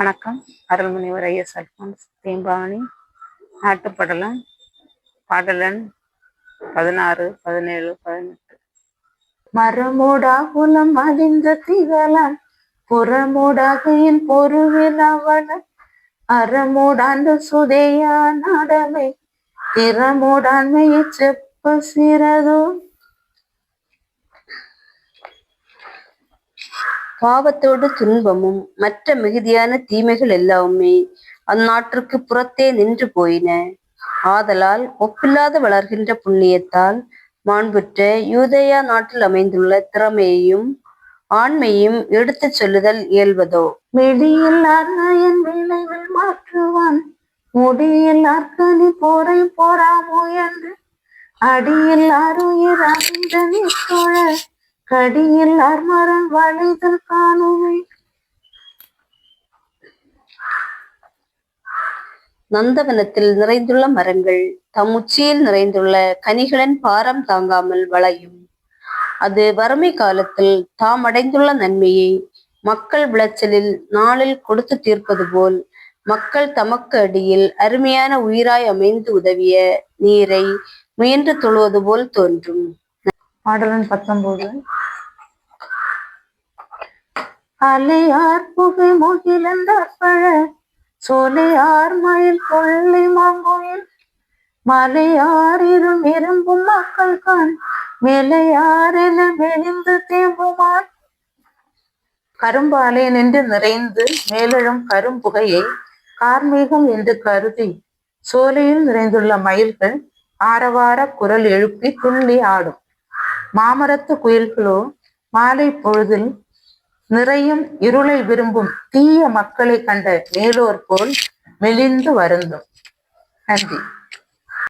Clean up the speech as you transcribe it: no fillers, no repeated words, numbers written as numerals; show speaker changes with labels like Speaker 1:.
Speaker 1: வணக்கம். அருள்முனைவர் ஐஎஸ் அல்போன்ஸ் தேம்பாவணி. நாட்டுப்படலம் பாடலன் 16, 17, 18. மரமோடா குலம் மதிந்த திகழான் புறமோடாகையின் பொருவில் அவன அறமோடாண்டு சுதையா நாடமை திறமோடாண்மையை செப்ப சிறதோ.
Speaker 2: பாவத்தோடு துன்பமும் மற்ற மிகுதியான தீமைகள் எல்லாமே அந்நாட்டிற்கு புறத்தே நின்று போயின. ஆதலால் ஒப்பில்லாத வளர்கின்ற புண்ணியத்தால் மாண்புற்ற யூதேயா நாட்டில் அமைந்துள்ள திறமையையும் ஆண்மையும் எடுத்துச் சொல்லுதல் இயல்வதோ.
Speaker 1: மெடியில்லார் நயன் விளைவில் மாற்றுவான் முடியில்லார்கனி போரை போராமோ என்று அடியில்லார் உயிர் அறிந்த நிற்கொழ கடியில்லார் மரம் வளைதல் காணுமே.
Speaker 2: நந்தவனத்தில் நிறைந்துள்ள மரங்கள் தம் உச்சியில் நிறைந்துள்ள கனிகளின் பாரம் தாங்காமல் வளையும். அது வறுமை காலத்தில் தாம் அடைந்துள்ள நன்மையை மக்கள் விளைச்சலில் நாளில் கொடுத்து தீர்ப்பது போல் மக்கள் தமக்கு அடியில் அருமையான உயிராய் அமைந்து உதவிய நீரை முயன்று தொழுவது போல் தோன்றும்.
Speaker 1: பாடலன் 19. அலையார் புகை முகிலந்தார் பழ சோலையார் மயில் கொள்ளை மாங்குயில் மலையார் இரும் எறும்பும் மக்கள் கான் மேலையார் என மெலிந்து தேம்புமான். கரும்பாலை நின்று நிறைந்து மேலெழும் கரும்புகையை கார்மேகம் என்று கருதி சோலையில் நிறைந்துள்ள மயில்கள் ஆரவார குரல் எழுப்பி துள்ளி ஆடும். மாமரத்து குயில்களோ மாலை பொழுதில் நிறையும் இருளை விரும்பும் தீய மக்களை கண்ட மேலோர் போல் மெலிந்து வருந்தும். நன்றி.